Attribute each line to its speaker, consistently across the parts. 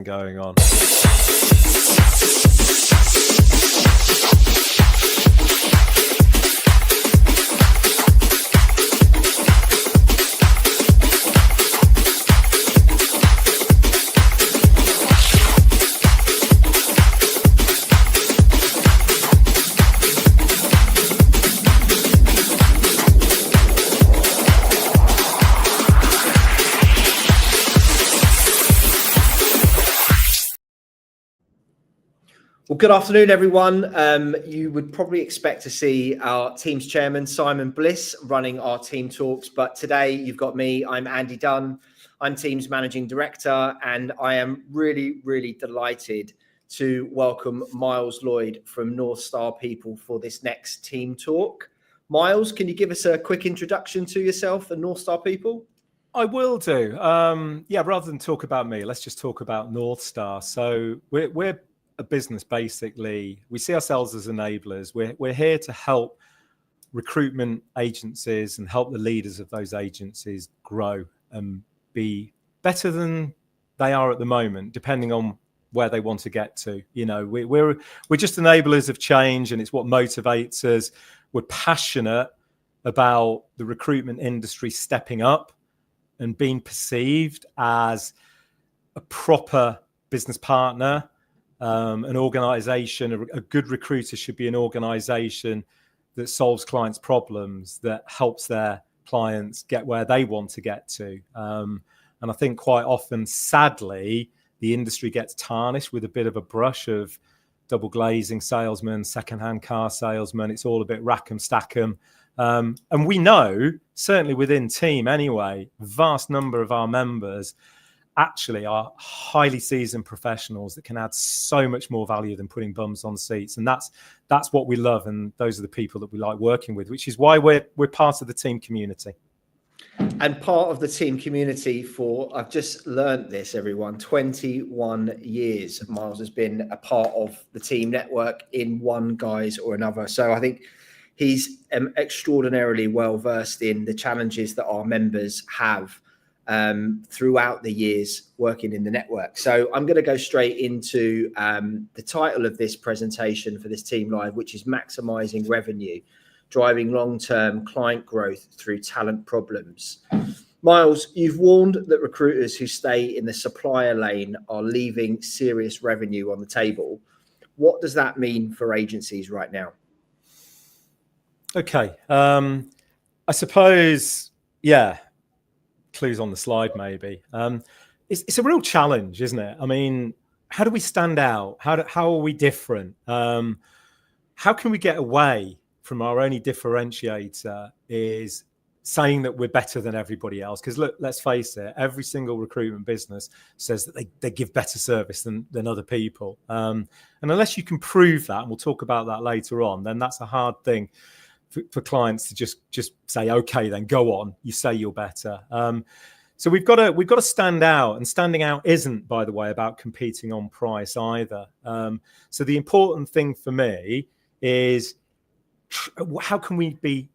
Speaker 1: going on.
Speaker 2: Well, good afternoon, everyone. You would probably expect to see our team's chairman, Simon Bliss, running our team talks. But today you've got me. I'm Andy Dunn. I'm team's managing director. And I am really, really delighted to welcome Miles Lloyd from NorthStar People for this next team talk. Miles, can you give us a quick introduction to yourself and NorthStar People?
Speaker 1: I will do. Rather than talk about me, let's just talk about NorthStar. So we're a business, basically. We see ourselves as enablers. We're here to help recruitment agencies and help the leaders of those agencies grow and be better than they are at the moment, depending on where they want to get to. You know, we're just enablers of change, and it's what motivates us. We're passionate about the recruitment industry stepping up and being perceived as a proper business partner. An organization, a good recruiter should be an organization that solves clients' problems, that helps their clients get where they want to get to. And I think quite often, sadly, the industry gets tarnished with a bit of a brush of double glazing salesmen, secondhand car salesmen. It's all a bit rack 'em, stack 'em. And we know, certainly within team anyway, vast number of our members actually are highly seasoned professionals that can add so much more value than putting bums on seats. And that's what we love. And those are the people that we like working with, which is why we're part of the team community.
Speaker 2: And part of the team community for, I've just learned this, everyone, 21 years, Miles has been a part of the team network in one guise or another. So I think he's extraordinarily well versed in the challenges that our members have throughout the years working in the network. So I'm going to go straight into the title of this presentation for this team live, which is Maximising Revenue, Driving Long-Term Client Growth Through Talent Problems. Miles, you've warned that recruiters who stay in the supplier lane are leaving serious revenue on the table. What does that mean for agencies right now?
Speaker 1: Okay. I suppose, clues on the slide maybe. It's a real challenge, isn't it? I mean, how do we stand out? How are we different? How can we get away from our only differentiator is saying that we're better than everybody else? Because look, let's face it, every single recruitment business says that they give better service than other people. And unless you can prove that, and we'll talk about that later on, then that's a hard thing for clients to just say, okay, then go on. You say you're better. So we've got to stand out, and standing out isn't, by the way, about competing on price either. So the important thing for me is how can we be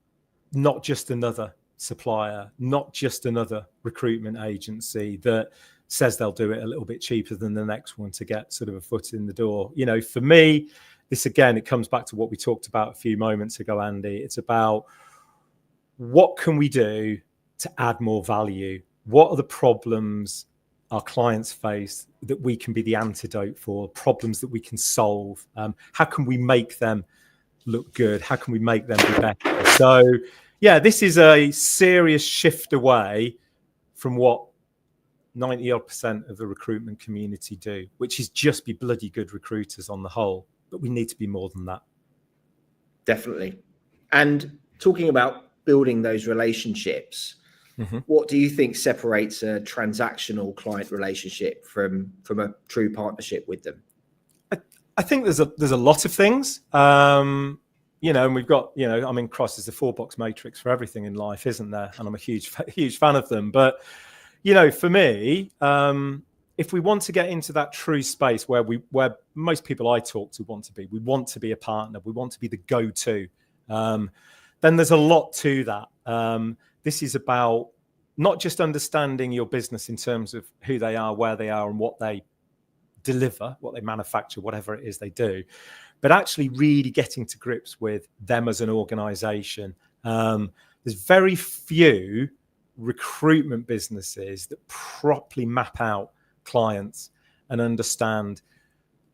Speaker 1: not just another supplier, not just another recruitment agency that says they'll do it a little bit cheaper than the next one to get sort of a foot in the door. You know, for me, this, again, it comes back to what we talked about a few moments ago, Andy. It's about what can we do to add more value? What are the problems our clients face that we can be the antidote for, problems that we can solve? How can we make them look good? How can we make them be better? So, yeah, this is a serious shift away from what 90% of the recruitment community do, which is just be bloody good recruiters on the whole. But we need to be more than that.
Speaker 2: Definitely. And talking about building those relationships, what do you think separates a transactional client relationship from a true partnership with them?
Speaker 1: I think there's a lot of things, and we've got, I mean, Cross is the 4-box matrix for everything in life, isn't there? And I'm a huge fan of them. But, for me, if we want to get into that true space where most people I talk to want to be, we want to be a partner, we want to be the go-to, then there's a lot to that. This is about not just understanding your business in terms of who they are, where they are, and what they deliver, what they manufacture, whatever it is they do, but actually really getting to grips with them as an organization. There's very few recruitment businesses that properly map out clients and understand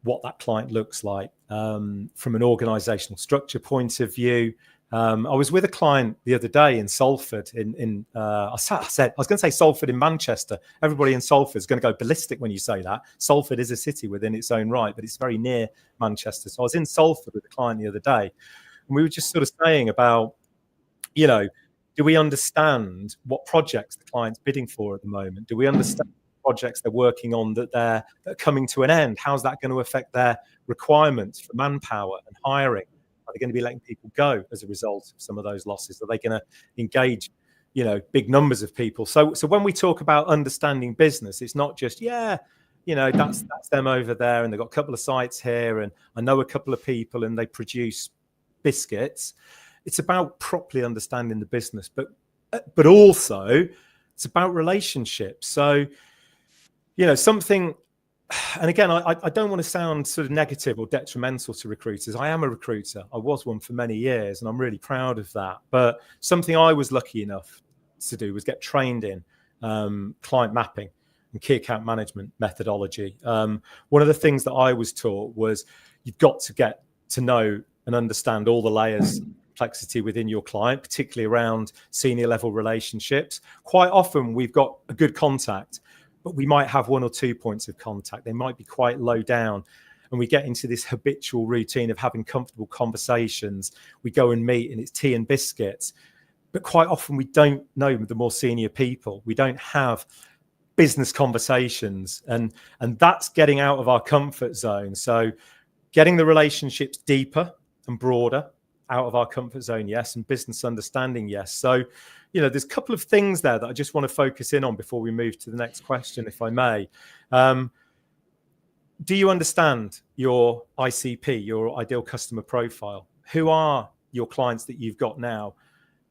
Speaker 1: what that client looks like from an organizational structure point of view. I was with a client the other day in Salford. I was going to say Salford in Manchester. Everybody in Salford is going to go ballistic when you say that. Salford is a city within its own right, but it's very near Manchester. So I was in Salford with a client the other day, and we were just sort of saying about, do we understand what projects the client's bidding for at the moment? Do we understand projects they're working on that are coming to an end? How's that going to affect their requirements for manpower and hiring? Are they going to be letting people go as a result of some of those losses? Are they going to engage, big numbers of people? So when we talk about understanding business, it's not just, that's them over there and they've got a couple of sites here and I know a couple of people and they produce biscuits. It's about properly understanding the business, but also it's about relationships. So, something, and again, I don't want to sound sort of negative or detrimental to recruiters. I am a recruiter. I was one for many years, and I'm really proud of that. But something I was lucky enough to do was get trained in client mapping and key account management methodology. One of the things that I was taught was you've got to get to know and understand all the layers of complexity within your client, particularly around senior level relationships. Quite often we've got a good contact, but we might have one or 2 points of contact. They might be quite low down. And we get into this habitual routine of having comfortable conversations. We go and meet and it's tea and biscuits. But quite often we don't know the more senior people. We don't have business conversations. And that's getting out of our comfort zone. So getting the relationships deeper and broader out of our comfort zone, yes. And business understanding, yes. So there's a couple of things there that I just want to focus in on before we move to the next question, if I may. Do you understand your ICP, your ideal customer profile? Who are your clients that you've got now?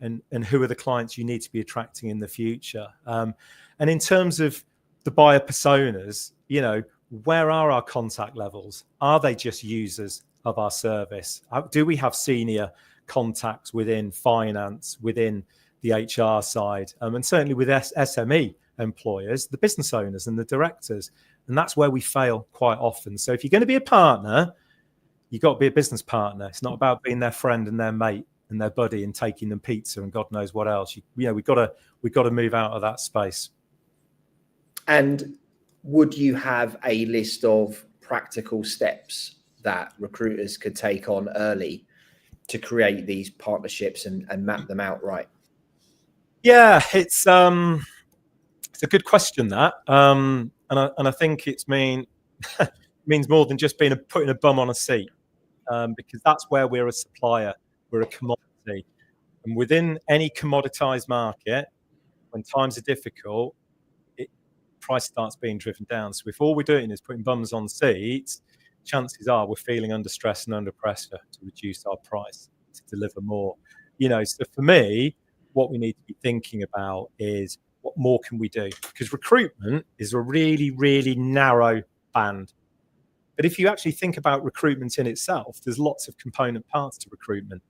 Speaker 1: And who are the clients you need to be attracting in the future? And in terms of the buyer personas, where are our contact levels? Are they just users of our service? Do we have senior contacts within finance, within the HR side, and certainly with SME employers, the business owners and the directors? And that's where we fail quite often. So if you're going to be a partner, you've got to be a business partner. It's not about being their friend and their mate and their buddy and taking them pizza and God knows what else. We've got to move out of that space.
Speaker 2: And would you have a list of practical steps that recruiters could take on early to create these partnerships and map them out right?
Speaker 1: Yeah, it's a good question, that, and I think means more than just putting a bum on a seat, because that's where we're a supplier, we're a commodity, and within any commoditized market, when times are difficult, price starts being driven down. So if all we're doing is putting bums on seats, chances are we're feeling under stress and under pressure to reduce our price to deliver more. So for me, what we need to be thinking about is what more can we do? Because recruitment is a really, really narrow band. But if you actually think about recruitment in itself, there's lots of component parts to recruitment.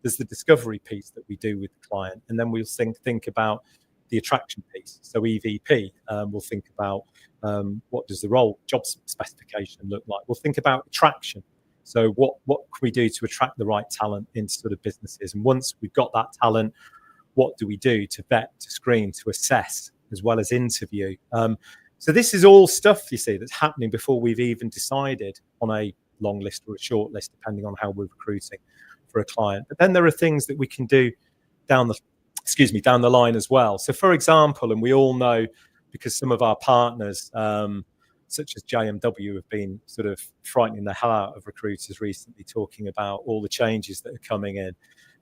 Speaker 1: There's the discovery piece that we do with the client, and then we'll think about the attraction piece. So EVP, we'll think about what does the role job specification look like. We'll think about attraction. So what can we do to attract the right talent into sort of businesses? And once we've got that talent, what do we do to vet, to screen, to assess, as well as interview? So this is all stuff, you see, that's happening before we've even decided on a long list or a short list, depending on how we're recruiting for a client. But then there are things that we can do down the line as well. So for example, and we all know, because some of our partners, such as JMW, have been sort of frightening the hell out of recruiters recently, talking about all the changes that are coming in.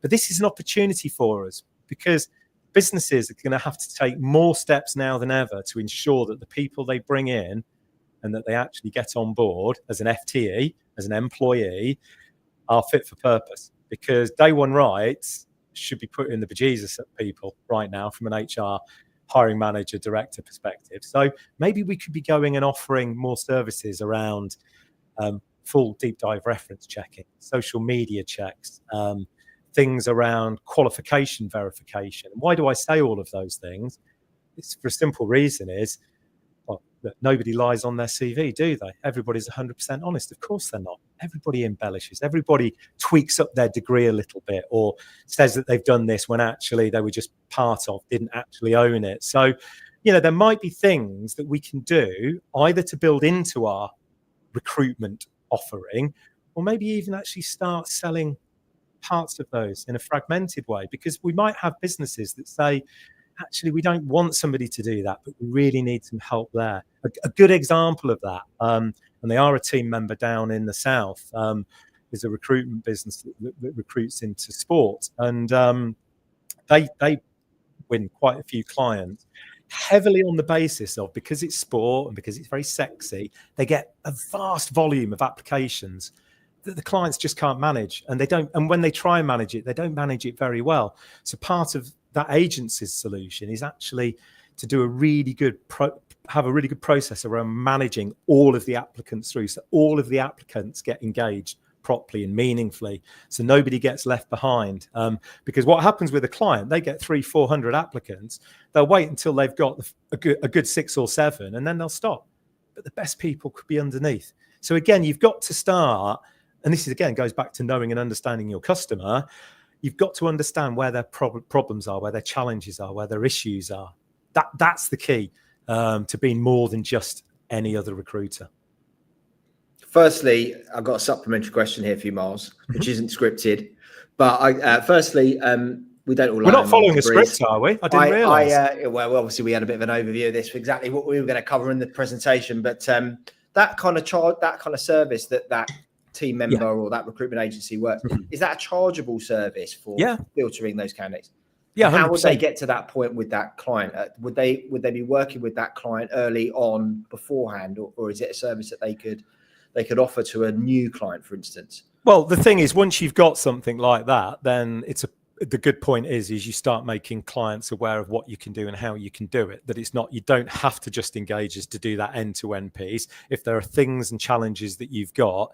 Speaker 1: But this is an opportunity for us, because businesses are going to have to take more steps now than ever to ensure that the people they bring in and that they actually get on board as an FTE, as an employee, are fit for purpose. Because day one rights should be putting the bejesus at people right now from an HR hiring manager, director perspective. So maybe we could be going and offering more services around full deep dive reference checking, social media checks, things around qualification verification. Why do I say all of those things? It's for a simple reason is, well, look, nobody lies on their CV, do they? Everybody's 100% honest. Of course they're not. Everybody embellishes. Everybody tweaks up their degree a little bit or says that they've done this when actually they were just part of, didn't actually own it. So, there might be things that we can do either to build into our recruitment offering, or maybe even actually start selling parts of those in a fragmented way, because we might have businesses that say, actually, we don't want somebody to do that, but we really need some help there. A good example of that, and they are a team member down in the south, is a recruitment business that recruits into sport, and they win quite a few clients heavily on the basis of, because it's sport and because it's very sexy, they get a vast volume of applications that the clients just can't manage, and they don't. And when they try and manage it, they don't manage it very well. So part of that agency's solution is actually to do a really good have a really good process around managing all of the applicants through, so all of the applicants get engaged properly and meaningfully, so nobody gets left behind. Because what happens with a client, they get 300-400 applicants, they'll wait until they've got a good 6 or 7, and then they'll stop. But the best people could be underneath. So again, you've got to start, and this is again goes back to knowing and understanding your customer. You've got to understand where their problems are, where their challenges are, where their issues are. That's the key to being more than just any other recruiter.
Speaker 2: Firstly, I've got a supplementary question here for you, Miles, which isn't scripted. But firstly, we don't all.
Speaker 1: We're not following a script, are we? I didn't realise.
Speaker 2: Well, obviously, we had a bit of an overview of this for exactly what we were going to cover in the presentation. But that kind of service that team member or that recruitment agency works, is that a chargeable service for filtering those candidates?
Speaker 1: Yeah. 100%.
Speaker 2: How would they get to that point with that client? Would they be working with that client early on beforehand, or is it a service that they could offer to a new client, for instance?
Speaker 1: Well, the thing is, once you've got something like that, then the good point is you start making clients aware of what you can do and how you can do it. That it's not, you don't have to just engage us to do that end-to-end piece. If there are things and challenges that you've got,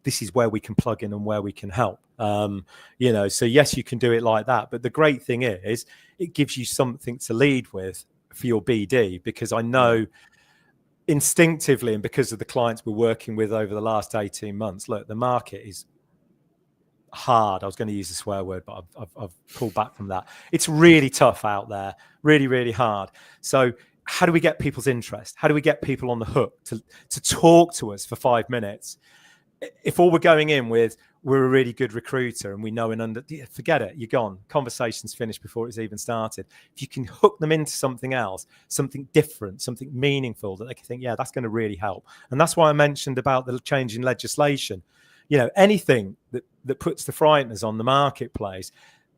Speaker 1: this is where we can plug in and where we can help. So yes, you can do it like that. But the great thing is it gives you something to lead with for your BD, because I know instinctively, and because of the clients we're working with over the last 18 months, look, the market is hard. I was going to use a swear word, but I've pulled back from that. It's really tough out there, really, really hard. So how do we get people's interest? How do we get people on the hook to talk to us for 5 minutes? If all we're going in with, we're a really good recruiter and we know forget it, you're gone. Conversation's finished before it's even started. If you can hook them into something else, something different, something meaningful that they can think, yeah, that's going to really help. And that's why I mentioned about the change in legislation. Anything that puts the frighteners on the marketplace,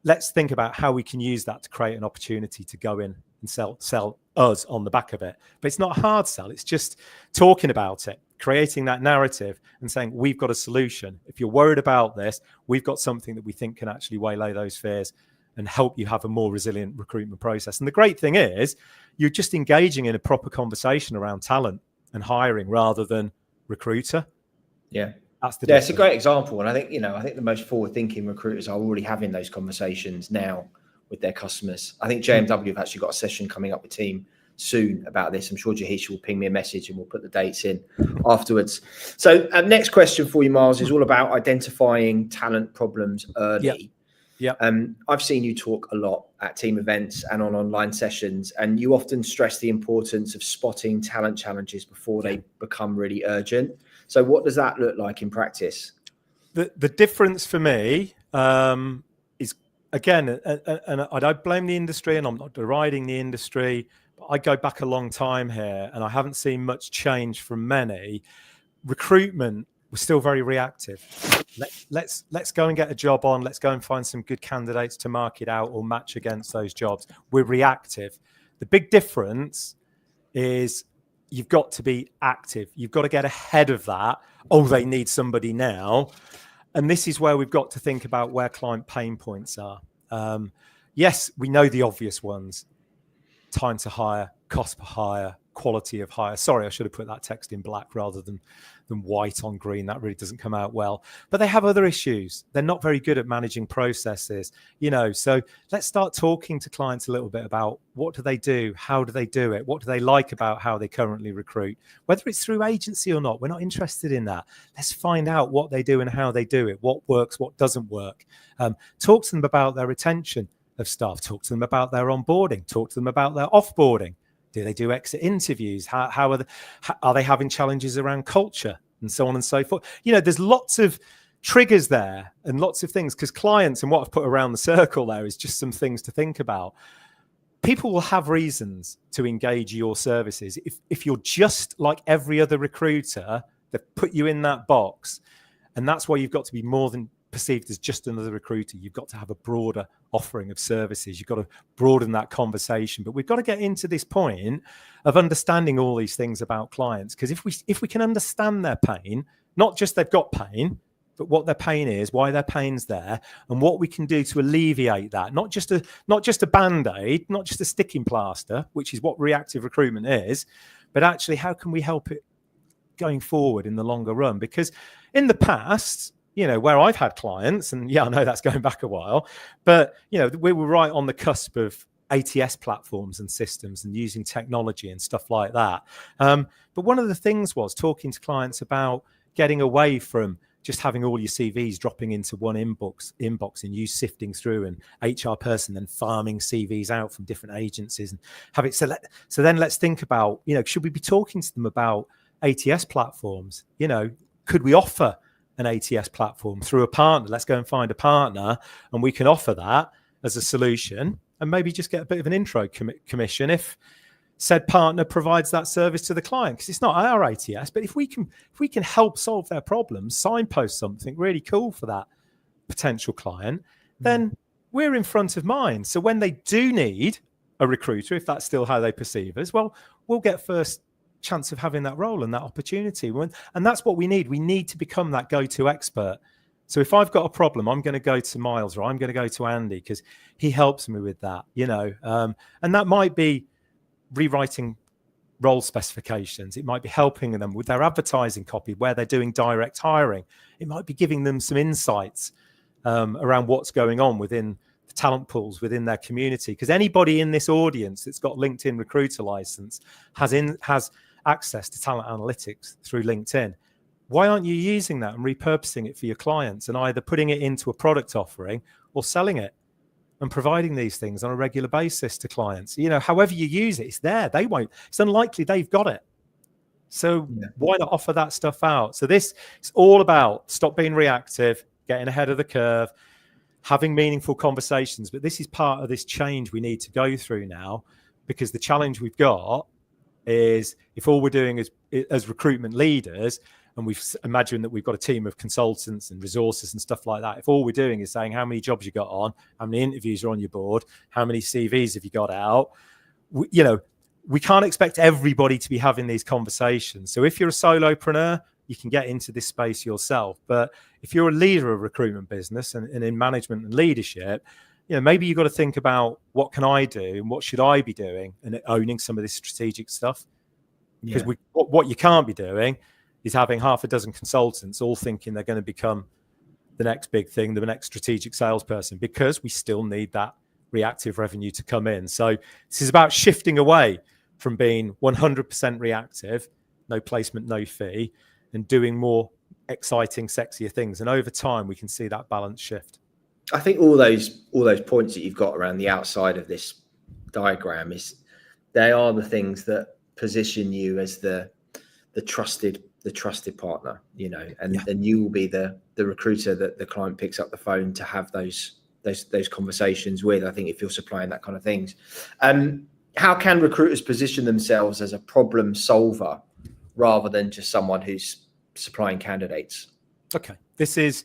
Speaker 1: let's think about how we can use that to create an opportunity to go in and sell us on the back of it. But it's not a hard sell. It's just talking about it, creating that narrative and saying, we've got a solution. If you're worried about this, we've got something that we think can actually waylay those fears and help you have a more resilient recruitment process. And the great thing is you're just engaging in a proper conversation around talent and hiring rather than recruiter.
Speaker 2: Yeah.
Speaker 1: That's the
Speaker 2: it's a great example. And I think the most forward-thinking recruiters are already having those conversations now with their customers. I think JMW have actually got a session coming up with team soon about this. I'm sure Jahish will ping me a message and we'll put the dates in afterwards. So next question for you, Miles, is all about identifying talent problems early.
Speaker 1: Yeah.
Speaker 2: I've seen you talk a lot at team events and on online sessions, and you often stress the importance of spotting talent challenges before they become really urgent. So what does that look like in practice?
Speaker 1: The difference for me is, again, and I don't blame the industry and I'm not deriding the industry, but I go back a long time here and I haven't seen much change from many. Recruitment was still very reactive. Let's go and get a job on. Let's go and find some good candidates to market out or match against those jobs. We're reactive. The big difference is you've got to be active. You've got to get ahead of that. Oh, they need somebody now. And this is where we've got to think about where client pain points are. Yes, we know the obvious ones. time to hire, cost per hire, quality of hire. Sorry, I should have put that text in black rather than white on green. That really doesn't come out well. But they have other issues. They're not very good at managing processes, so let's start talking to clients a little bit about what do they do, how do they do it, what do they like about how they currently recruit, whether it's through agency or not. We're not interested in that. Let's find out what they do and how they do it, what works, what doesn't work. Talk to them about their retention of staff, talk to them about their onboarding, talk to them about their offboarding. Do they do exit interviews? How are they having challenges around culture and so on and so forth? There's lots of triggers there and lots of things, because clients, and what I've put around the circle there is just some things to think about. People will have reasons to engage your services. If you're just like every other recruiter, they've put you in that box, and that's why you've got to be more than perceived as just another recruiter. You've got to have a broader offering of services. You've got to broaden that conversation. But we've got to get into this point of understanding all these things about clients, because if we can understand their pain, not just they've got pain, but what their pain is, why their pain's there, and what we can do to alleviate that. Not just a band-aid, not just a sticking plaster, which is what reactive recruitment is, but actually how can we help it going forward in the longer run? Because in the past, where I've had clients, and I know that's going back a while, but, we were right on the cusp of ATS platforms and systems and using technology and stuff like that. But one of the things was talking to clients about getting away from just having all your CVs dropping into one inbox and you sifting through, and HR person then farming CVs out from different agencies and have it. So then let's think about, should we be talking to them about ATS platforms? Could we offer an ATS platform through a partner? Let's go and find a partner and we can offer that as a solution, and maybe just get a bit of an intro commission if said partner provides that service to the client, because it's not our ATS. But if we can help solve their problems, signpost something really cool for that potential client, then we're in front of mind. So when they do need a recruiter, if that's still how they perceive us, well, we'll get first chance of having that role and that opportunity. And that's what we need. We need to become that go-to expert. So if I've got a problem, I'm going to go to Miles, or I'm going to go to Andy, because he helps me with that, and that might be rewriting role specifications. It might be helping them with their advertising copy where they're doing direct hiring. It might be giving them some insights around what's going on within the talent pools within their community, because anybody in this audience that's got LinkedIn recruiter license has access to talent analytics through LinkedIn. Why aren't you using that and repurposing it for your clients and either putting it into a product offering or selling it and providing these things on a regular basis to clients? However you use it, it's there. It's unlikely they've got it. So why not offer that stuff out? So this is all about stop being reactive, getting ahead of the curve, having meaningful conversations. But this is part of this change we need to go through now, because the challenge we've got is if all we're doing is as recruitment leaders, and we've imagined that we've got a team of consultants and resources and stuff like that. If all we're doing is saying how many jobs you got on, how many interviews are on your board, how many CVs have you got out, we can't expect everybody to be having these conversations. So if you're a solopreneur, you can get into this space yourself. But if you're a leader of a recruitment business and in management and leadership, maybe you've got to think about what can I do and what should I be doing, and owning some of this strategic stuff. Because what you can't be doing is having half a dozen consultants all thinking they're going to become the next big thing, the next strategic salesperson, because we still need that reactive revenue to come in. So this is about shifting away from being 100% reactive, no placement, no fee, and doing more exciting, sexier things. And over time, we can see that balance shift.
Speaker 2: I think all those points that you've got around the outside of this diagram they are the things that position you as the trusted partner, and you will be the recruiter that the client picks up the phone to have those conversations with. I think if you're supplying that kind of things, how can recruiters position themselves as a problem solver rather than just someone who's supplying candidates? Okay,
Speaker 1: this is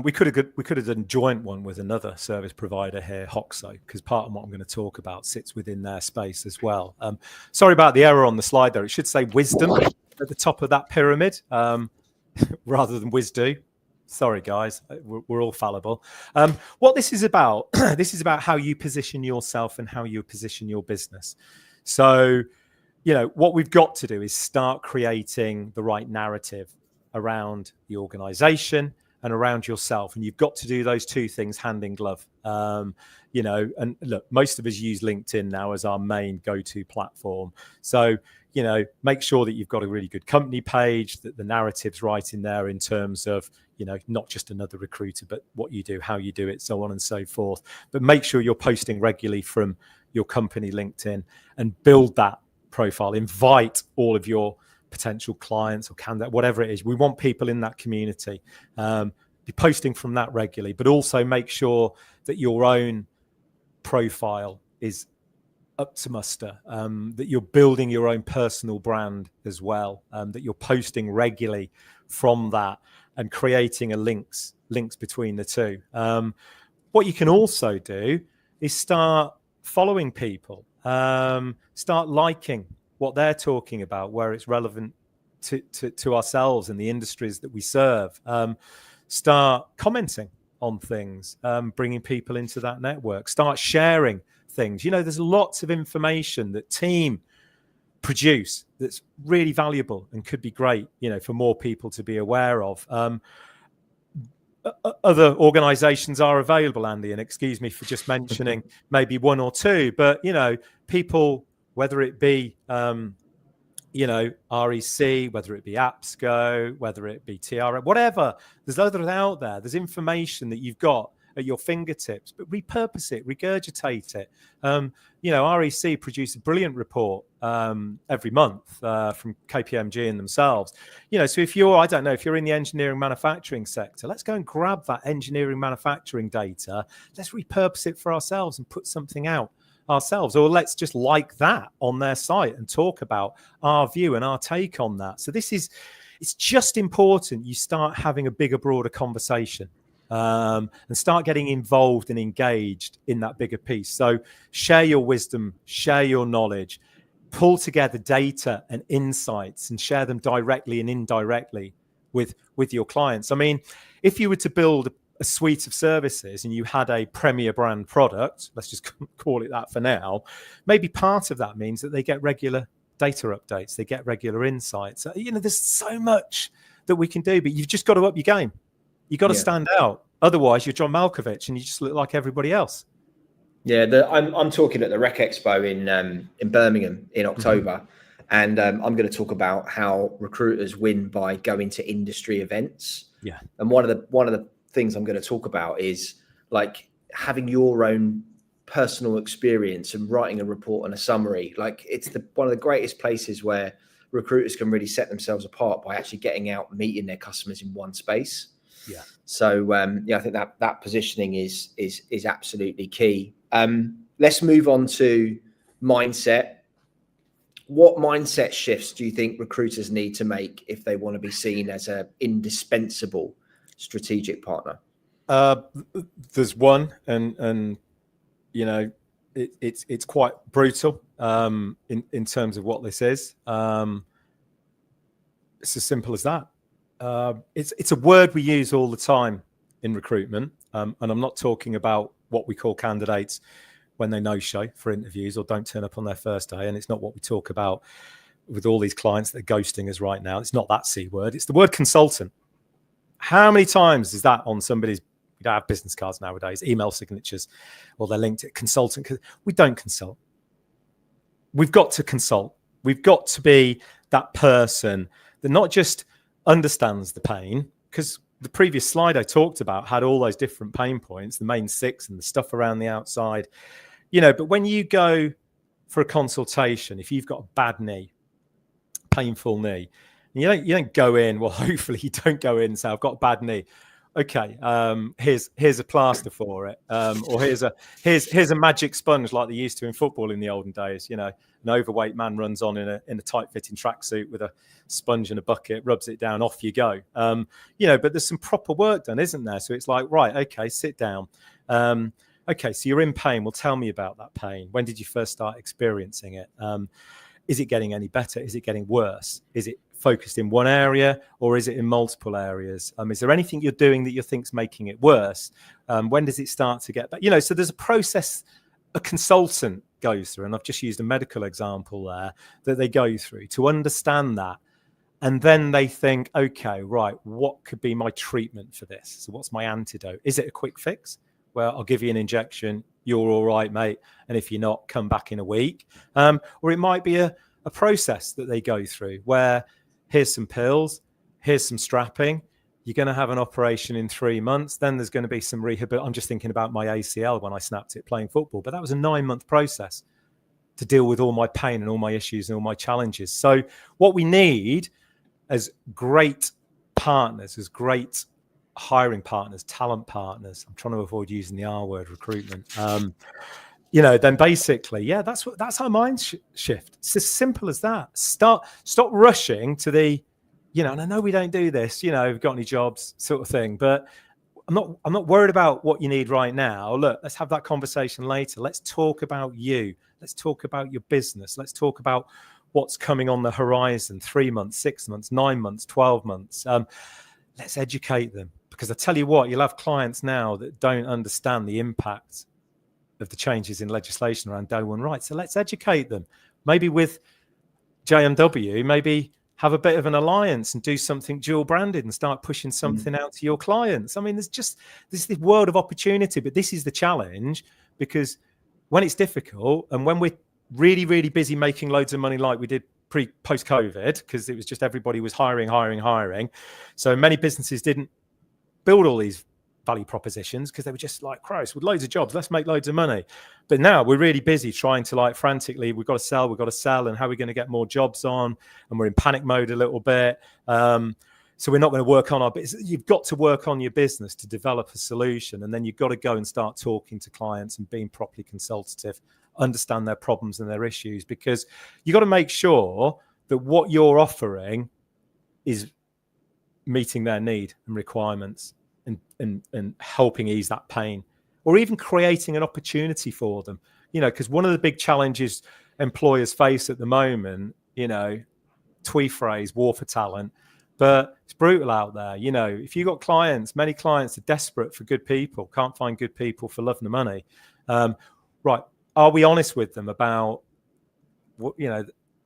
Speaker 1: we could have done joint one with another service provider here, Hoxo, because part of what I'm going to talk about sits within their space as well. Sorry about the error on the slide there. It should say wisdom at the top of that pyramid rather than wisdo. Sorry, guys, we're all fallible. What this is about, this is about how you position yourself and how you position your business. So, what we've got to do is start creating the right narrative around the organization and around yourself. And you've got to do those two things hand in glove. And look, most of us use LinkedIn now as our main go-to platform. So, make sure that you've got a really good company page, that the narrative's right in there in terms of, not just another recruiter, but what you do, how you do it, so on and so forth. But make sure you're posting regularly from your company LinkedIn and build that profile. Invite all of your potential clients or candidate, whatever it is. We want people in that community. Be posting from that regularly, but also make sure that your own profile is up to muster, that you're building your own personal brand as well, that you're posting regularly from that and creating a links between the two. What you can also do is start following people, start liking what they're talking about, where it's relevant to ourselves and the industries that we serve. Start commenting on things, bringing people into that network. Start sharing things. There's lots of information that team produce that's really valuable and could be great, for more people to be aware of. Other organizations are available, Andy, and excuse me for just mentioning maybe one or two, but people, whether it be REC, whether it be APSCO, whether it be TRM, whatever, there's others out there. There's information that you've got at your fingertips, but repurpose it, regurgitate it. REC produce a brilliant report every month from KPMG and themselves. So if you're in the engineering manufacturing sector, let's go and grab that engineering manufacturing data. Let's repurpose it for ourselves and put something out ourselves, or let's just like that on their site and talk about our view and our take on that. So it's just important you start having a bigger, broader conversation. And start getting involved and engaged in that bigger piece. So share your wisdom, share your knowledge, pull together data and insights and share them directly and indirectly with your clients. I mean, if you were to build a suite of services and you had a premier brand product, let's just call it that for now, maybe part of that means that they get regular data updates, they get regular insights. There's so much that we can do, but you've just got to up your game. You've got to stand out. Otherwise, you're John Malkovich and you just look like everybody else.
Speaker 2: Yeah, I'm talking at the Rec Expo in Birmingham in October, and I'm going to talk about how recruiters win by going to industry events.
Speaker 1: Yeah,
Speaker 2: and one of the things I'm going to talk about is like having your own personal experience and writing a report and a summary. Like it's one of the greatest places where recruiters can really set themselves apart by actually getting out, meeting their customers in one space.
Speaker 1: Yeah.
Speaker 2: So I think that positioning is absolutely key. Let's move on to mindset. What mindset shifts do you think recruiters need to make if they want to be seen as an indispensable strategic partner?
Speaker 1: There's one, and it's quite brutal in terms of what this is. It's as simple as that. It's a word we use all the time in recruitment, and I'm not talking about what we call candidates when they no-show for interviews or don't turn up on their first day, and it's not what we talk about with all these clients that are ghosting us right now. It's not that C word. It's the word consultant. How many times is that on somebody's, we don't have business cards nowadays, email signatures, or they're linked to consultant? We don't consult. We've got to consult. We've got to be that person that not just understands the pain, because the previous slide I talked about had all those different pain points, the main 6 and the stuff around the outside, but when you go for a consultation, if you've got a bad knee, painful knee, and you don't go in, well, hopefully you don't go in and say, I've got a bad knee. Okay, here's a plaster for it, or here's a magic sponge like they used to in football in the olden days. An overweight man runs on in a tight-fitting tracksuit with a sponge and a bucket, rubs it down, off you go. But there's some proper work done, isn't there? So it's like, right, okay, sit down. Okay, so you're in pain. Well, tell me about that pain. When did you first start experiencing it? Is it getting any better? Is it getting worse? Is it focused in one area, or is it in multiple areas? Is there anything you're doing that you think's making it worse? When does it start to get better? So there's a process a consultant goes through, and I've just used a medical example there, that they go through to understand that. And then they think, okay, right, what could be my treatment for this? So what's my antidote? Is it a quick fix? Well, I'll give you an injection. You're all right, mate. And if you're not, come back in a week. Or it might be a process that they go through where here's some pills, here's some strapping. You're going to have an operation in 3 months. Then there's going to be some rehab. I'm just thinking about my ACL when I snapped it playing football. But that was a 9-month process to deal with all my pain and all my issues and all my challenges. So what we need as great partners, as great hiring partners, talent partners, I'm trying to avoid using the R word, recruitment, then basically, that's our mind shift. It's as simple as that. Stop rushing to the, and I know we don't do this, we've got any jobs sort of thing, but I'm not worried about what you need right now. Look, let's have that conversation later. Let's talk about you. Let's talk about your business. Let's talk about what's coming on the horizon, 3 months, 6 months, 9 months, 12 months. Let's educate them, because I tell you what, you'll have clients now that don't understand the impact of the changes in legislation around day one rights. So let's educate them. Maybe with JMW, maybe have a bit of an alliance and do something dual branded and start pushing something out to your clients. I mean, there's this world of opportunity, but this is the challenge, because when it's difficult and when we're really, really busy making loads of money like we did post-COVID, because it was just everybody was hiring. So many businesses didn't build all these value propositions because they were just like, Christ, with loads of jobs, let's make loads of money. But now we're really busy trying to frantically, we've got to sell, and how are we going to get more jobs on? And we're in panic mode a little bit. So we're not going to work on our business. You've got to work on your business to develop a solution. And then you've got to go and start talking to clients and being properly consultative, understand their problems and their issues, because you've got to make sure that what you're offering is meeting their need and requirements and helping ease that pain, or even creating an opportunity for them. Because one of the big challenges employers face at the moment, twee phrase, war for talent, but it's brutal out there. If you've got clients, many clients are desperate for good people, can't find good people for love and money. Right. Are we honest with them about what,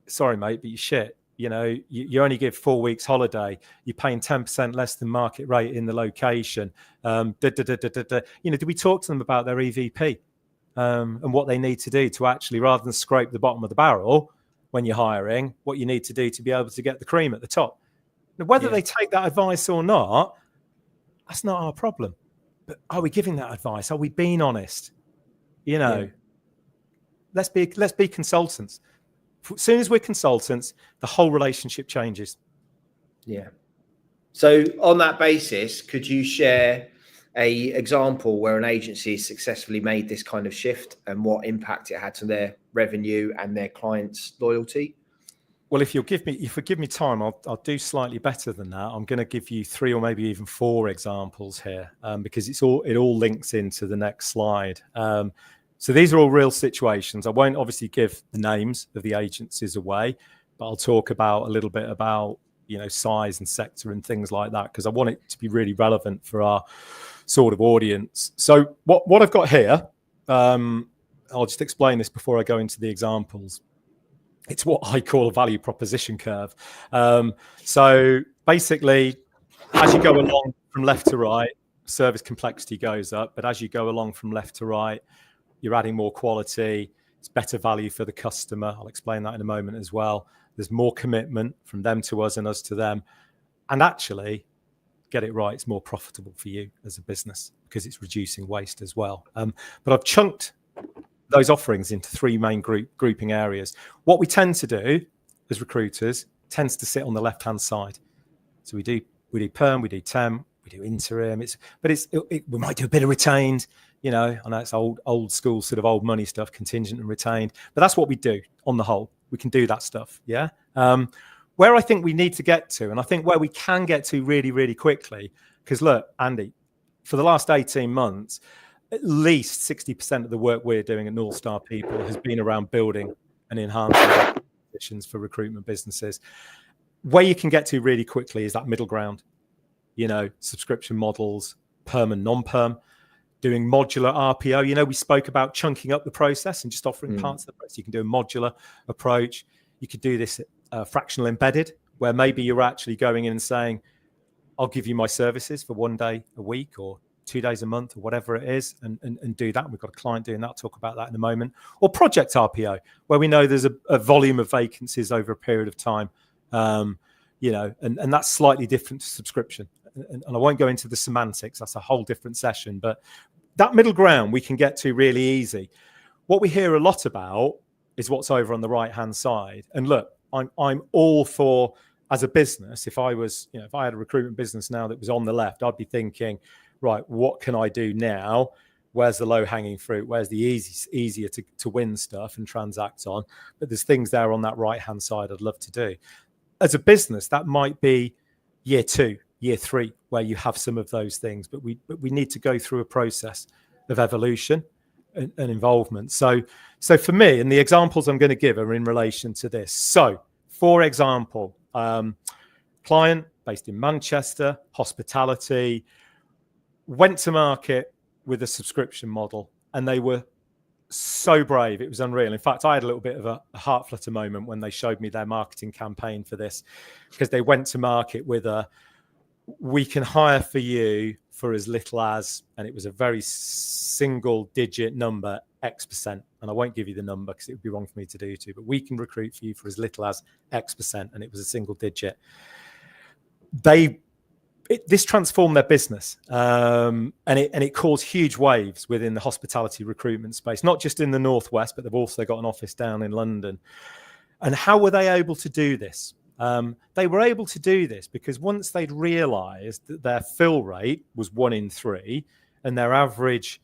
Speaker 1: sorry, mate, but you're shit. You only give 4 weeks holiday. You're paying 10% less than market rate in the location. Do we talk to them about their EVP and what they need to do to actually, rather than scrape the bottom of the barrel when you're hiring, what you need to do to be able to get the cream at the top? Now, whether they take that advice or not, that's not our problem. But are we giving that advice? Are we being honest? Let's be consultants. As soon as we're consultants, the whole relationship changes.
Speaker 2: Yeah. So on that basis, could you share a example where an agency successfully made this kind of shift and what impact it had to their revenue and their clients' loyalty?
Speaker 1: Well, if you give me time, I'll do slightly better than that. I'm going to give you 3 or maybe even 4 examples here, because it all links into the next slide. So these are all real situations. I won't obviously give the names of the agencies away, but I'll talk about a little bit about, size and sector and things like that, because I want it to be really relevant for our sort of audience. So what I've got here, I'll just explain this before I go into the examples. It's what I call a value proposition curve. So basically, as you go along from left to right, service complexity goes up, but as you go along from left to right, you're adding more quality. It's better value for the customer. I'll explain that in a moment as well. There's more commitment from them to us and us to them. And actually, get it right, it's more profitable for you as a business because it's reducing waste as well. But I've chunked those offerings into 3 main grouping areas. What we tend to do as recruiters tends to sit on the left-hand side. So we do perm, we do temp, we do interim. We might do a bit of retained. I know it's old school sort of old money stuff, contingent and retained, but that's what we do on the whole. We can do that stuff. Yeah. Where I think we need to get to, and I think where we can get to really, really quickly, because look, Andy, for the last 18 months, at least 60% of the work we're doing at NorthStar People has been around building and enhancing positions for recruitment businesses. where you can get to really quickly is that middle ground, subscription models, perm and non-perm, doing modular RPO. We spoke about chunking up the process and just offering parts of the process. You can do a modular approach. You could do this fractional embedded, where maybe you're actually going in and saying, I'll give you my services for 1 day a week or 2 days a month or whatever it is, and do that. We've got a client doing that. I'll talk about that in a moment. Or project RPO, where we know there's a volume of vacancies over a period of time, and that's slightly different to subscription. And I won't go into the semantics. That's a whole different session. But that middle ground we can get to really easy. What we hear a lot about is what's over on the right-hand side. And look, I'm all for, as a business, if I was, if I had a recruitment business now that was on the left, I'd be thinking, right, what can I do now? Where's the low-hanging fruit? Where's the easier to win stuff and transact on? But there's things there on that right-hand side I'd love to do. As a business, that might be year 2, year 3, where you have some of those things, but we need to go through a process of evolution and involvement. So for me, and the examples I'm going to give are in relation to this. So, for example, client based in Manchester, hospitality, went to market with a subscription model, and they were so brave. It was unreal. In fact, I had a little bit of a heart flutter moment when they showed me their marketing campaign for this, because they went to market with we can hire for you for as little as, and it was a very single digit number, X%. And I won't give you the number because it would be wrong for me to do to, but we can recruit for you for as little as X%. And it was a single digit. This transformed their business, and it caused huge waves within the hospitality recruitment space, not just in the Northwest, but they've also got an office down in London. And how were they able to do this? They were able to do this because once they'd realized that their fill rate was 1 in 3 and their average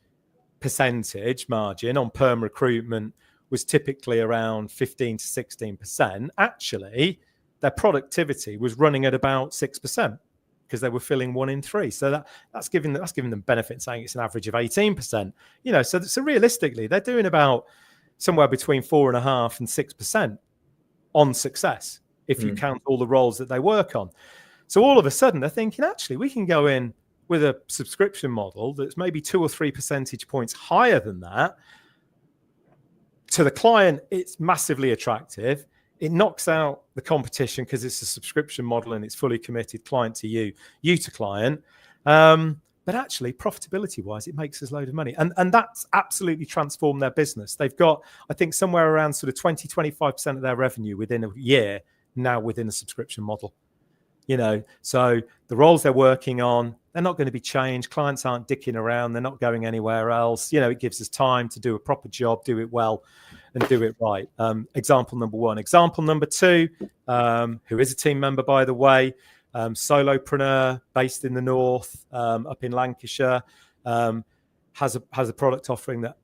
Speaker 1: percentage margin on perm recruitment was typically around 15 to 16%, actually their productivity was running at about 6%. Because they were filling 1 in 3, so that's giving them benefit, saying it's an average of 18%. So realistically, they're doing about somewhere between 4.5% and 6% on success if you count all the roles that they work on. So all of a sudden, they're thinking, actually, we can go in with a subscription model that's maybe 2 or 3 percentage points higher than that. To the client, it's massively attractive. It knocks out the competition because it's a subscription model and it's fully committed, client to you to client. But actually, profitability-wise, it makes us a load of money. And that's absolutely transformed their business. They've got, I think, somewhere around sort of 20, 25% of their revenue within a year now within a subscription model. So the roles they're working on, they're not going to be changed. Clients aren't dicking around. They're not going anywhere else. It gives us time to do a proper job, do it well, and do it right. Example number 1. Example number 2, who is a team member, by the way, solopreneur based in the north, up in Lancashire, has a product offering that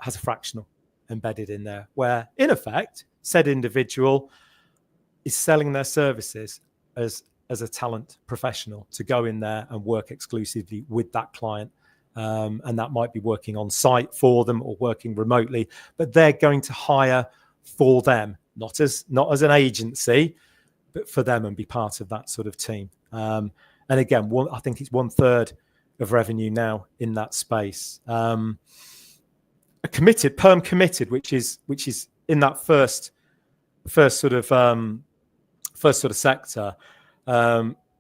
Speaker 1: has a fractional embedded in there, where in effect, said individual is selling their services as a talent professional to go in there and work exclusively with that client. And that might be working on site for them or working remotely, but they're going to hire for them, not as an agency, but for them, and be part of that sort of team. And again, I think it's 1/3 of revenue now in that space. A perm committed, which is in that first sort of sector.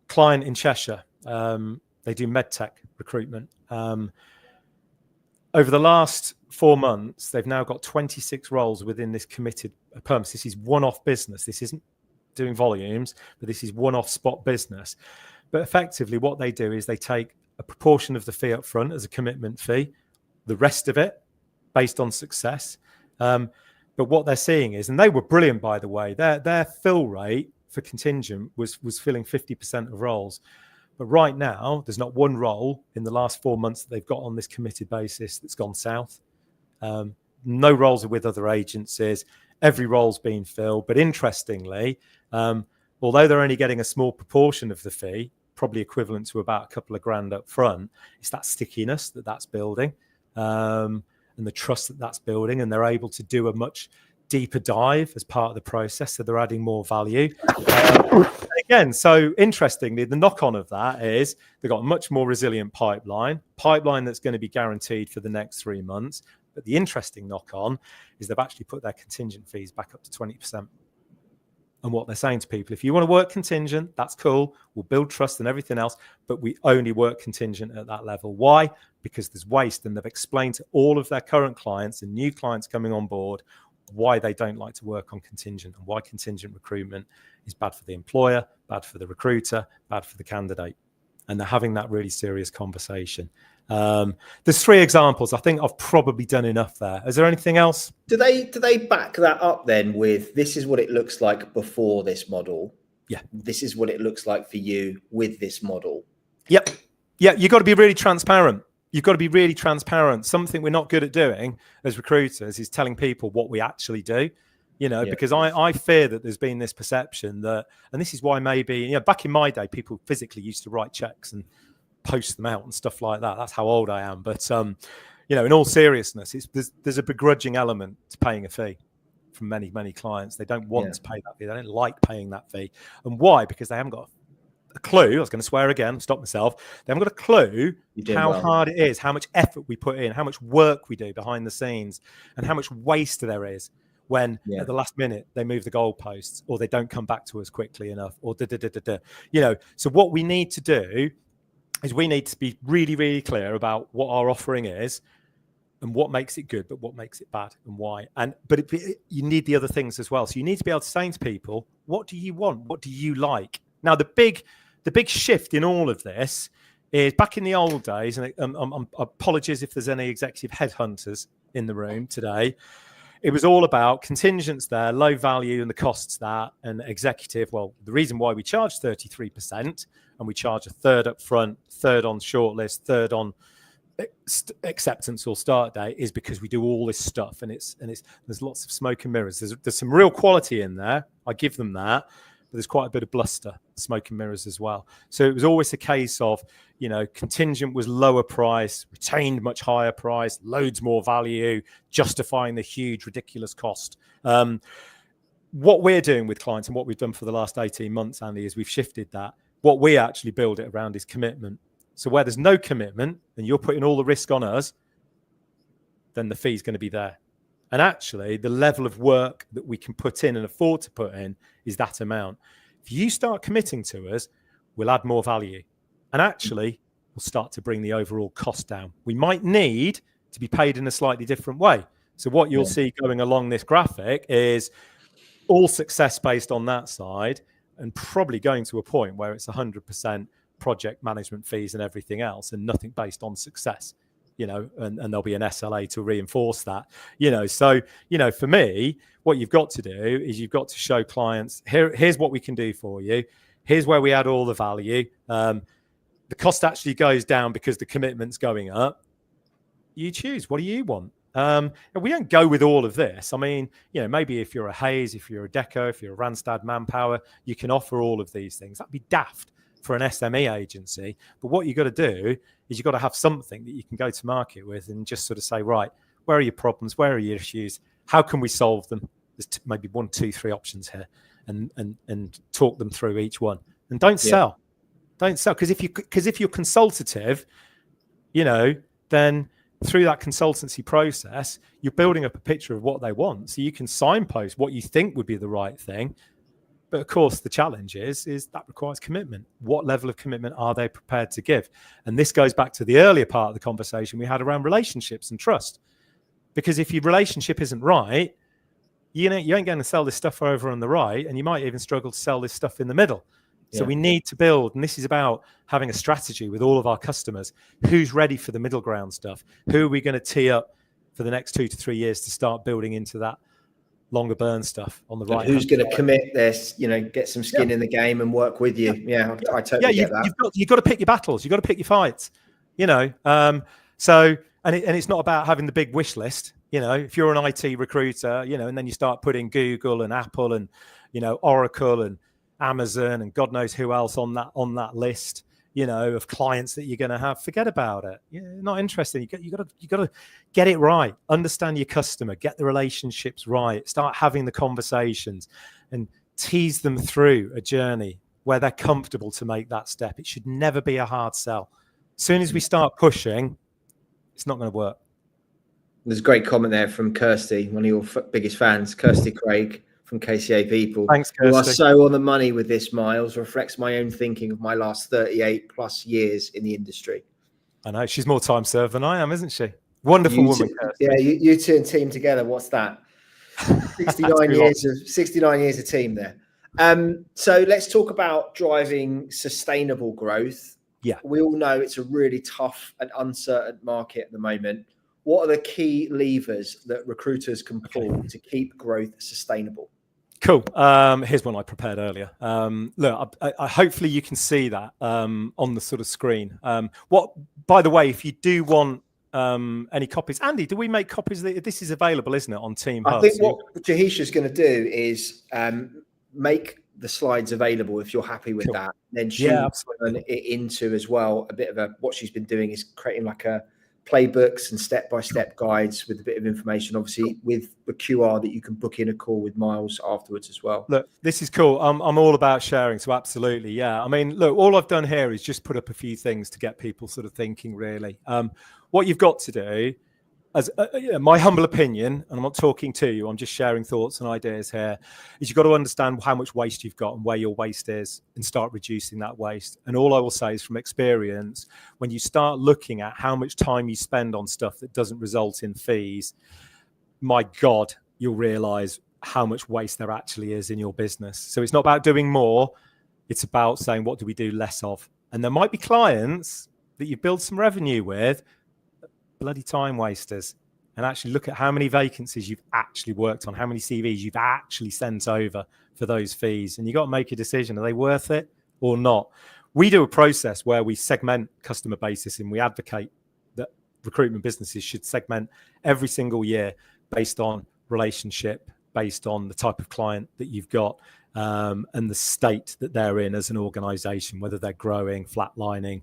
Speaker 1: Client in Cheshire, they do medtech recruitment. Over the last 4 months, they've now got 26 roles within this committed perm. This is one-off business. This isn't doing volumes, but this is one-off spot business. But effectively, what they do is they take a proportion of the fee up front as a commitment fee, the rest of it based on success. But what they're seeing is, and they were brilliant, by the way, their fill rate for contingent was filling 50% of roles. But right now, there's not one role in the last 4 months that they've got on this committed basis that's gone south. No roles are with other agencies. Every role's been filled. But interestingly, although they're only getting a small proportion of the fee, probably equivalent to about a couple of grand up front, it's that stickiness that's building, and the trust that's building, and they're able to do a much deeper dive as part of the process, so they're adding more value. Again, so interestingly, the knock-on of that is they've got a much more resilient pipeline that's going to be guaranteed for the next 3 months. But the interesting knock-on is they've actually put their contingent fees back up to 20%. And what they're saying to people, if you want to work contingent, that's cool. We'll build trust and everything else, but we only work contingent at that level. Why? Because there's waste, and they've explained to all of their current clients and new clients coming on board why they don't like to work on contingent, and why contingent recruitment is bad for the employer, bad for the recruiter, bad for the candidate. And they're having that really serious conversation. There's 3 examples. I think I've probably done enough there. Is there anything else?
Speaker 2: Do they back that up then with, this is what it looks like before this model?
Speaker 1: Yeah.
Speaker 2: This is what it looks like for you with this model?
Speaker 1: Yep. Yeah, you've got to be really transparent. You've got to be really transparent. Something we're not good at doing as recruiters is telling people what we actually do, because I fear that there's been this perception that, and this is why maybe, back in my day, people physically used to write checks and post them out and stuff like that. That's how old I am. But, in all seriousness, there's a begrudging element to paying a fee from many, many clients. They don't want to pay that fee. They don't like paying that fee. And why? Because they haven't got a clue. I was going to swear again, stop myself. They haven't got a clue how hard it is, how much effort we put in, how much work we do behind the scenes, and how much waste there is when at the last minute they move the goalposts, or they don't come back to us quickly enough, or So what we need to do is we need to be really, really clear about what our offering is and what makes it good, but what makes it bad and why. But you need the other things as well. So you need to be able to say to people, what do you want? What do you like? Now, the big shift in all of this is back in the old days, and apologies if there's any executive headhunters in the room today. It was all about contingents there, low value, and the costs that, and executive. Well, the reason why we charge 33% and we charge a third up front, third on shortlist, third on acceptance or start date is because we do all this stuff, and there's lots of smoke and mirrors. There's some real quality in there. I give them that. But there's quite a bit of bluster, smoke and mirrors as well. So it was always a case of, contingent was lower price, retained much higher price, loads more value, justifying the huge, ridiculous cost. What we're doing with clients and what we've done for the last 18 months, Andy, is we've shifted that. What we actually build it around is commitment. So where there's no commitment and you're putting all the risk on us, then the fee's going to be there. And actually, the level of work that we can put in and afford to put in is that amount. If you start committing to us, we'll add more value. And actually, we'll start to bring the overall cost down. We might need to be paid in a slightly different way. So what you'll see going along this graphic is all success based on that side, and probably going to a point where it's 100% project management fees and everything else, and nothing based on success. And there'll be an SLA to reinforce that, So, for me, what you've got to do is you've got to show clients, here's what we can do for you. Here's where we add all the value. The cost actually goes down because the commitment's going up. You choose. What do you want? And we don't go with all of this. I mean, maybe if you're a Hayes, if you're a Deco, if you're a Randstad Manpower, you can offer all of these things. That'd be daft for an SME agency. But what you've got to do is you've got to have something that you can go to market with and just sort of say, right, where are your problems? Where are your issues? How can we solve them? There's maybe 1, 2, 3 options here, and talk them through each one. And don't sell. Don't sell. Because if you're consultative, then through that consultancy process, you're building up a picture of what they want. So you can signpost what you think would be the right thing. But of course, the challenge is that requires commitment. What level of commitment are they prepared to give? And this goes back to the earlier part of the conversation we had around relationships and trust. Because if your relationship isn't right, you ain't going to sell this stuff over on the right, and you might even struggle to sell this stuff in the middle. So we need to build, and this is about having a strategy with all of our customers. Who's ready for the middle ground stuff? Who are we going to tee up for the next 2 to 3 years to start building into that longer burn stuff on the right?
Speaker 2: Who's going to commit this, get some skin in the game and work with you? I totally get that.
Speaker 1: You've got to pick your battles. You've got to pick your fights, So, and it's not about having the big wish list. If you're an IT recruiter, and then you start putting Google and Apple and, Oracle and Amazon and God knows who else on that list. of clients that you're going to have, forget about it. Not interested. You got to get it right. Understand your customer, get the relationships right, start having the conversations and tease them through a journey where they're comfortable to make that step. It should never be a hard sell. As soon as we start pushing, it's not going to work.
Speaker 2: There's a great comment there from Kirsty, one of your biggest fans, Kirsty Craig from KCA People.
Speaker 1: Thanks, Kirsty.
Speaker 2: You are so on the money with this, Miles. Reflects my own thinking of my last 38 plus years in the industry.
Speaker 1: I know. She's more time served than I am, isn't she? Wonderful woman, Kirsty.
Speaker 2: Yeah, you two and team together. What's that? 69 years of team there. So let's talk about driving sustainable growth.
Speaker 1: Yeah.
Speaker 2: We all know it's a really tough and uncertain market at the moment. What are the key levers that recruiters can pull to keep growth sustainable?
Speaker 1: Cool. Here's one I prepared earlier. Look, I hopefully you can see that on the sort of screen. By the way, if you do want any copies, Andy, do we make copies? This is available, isn't it, on Team Hub?
Speaker 2: I think what Jahisha's going to do is make the slides available if you're happy with that. Then she'll turn it into as well a bit of what she's been doing is creating like a playbooks and step-by-step guides with a bit of information, obviously with the QR that you can book in a call with Miles afterwards as well.
Speaker 1: Look, this is cool. I'm all about sharing, so absolutely, yeah. I mean, look, all I've done here is just put up a few things to get people sort of thinking, really. What you've got to do, as my humble opinion, and I'm not talking to you, I'm just sharing thoughts and ideas here, is you've got to understand how much waste you've got and where your waste is and start reducing that waste. And all I will say is from experience, when you start looking at how much time you spend on stuff that doesn't result in fees, my God, you'll realize how much waste there actually is in your business. So it's not about doing more. It's about saying, what do we do less of? And there might be clients that you build some revenue with, bloody time wasters, and actually look at how many vacancies you've actually worked on, how many CVs you've actually sent over for those fees. And you got to make a decision. Are they worth it or not? We do a process where we segment customer basis and we advocate that recruitment businesses should segment every single year based on relationship, based on the type of client that you've got, and the state that they're in as an organization, whether they're growing, flatlining,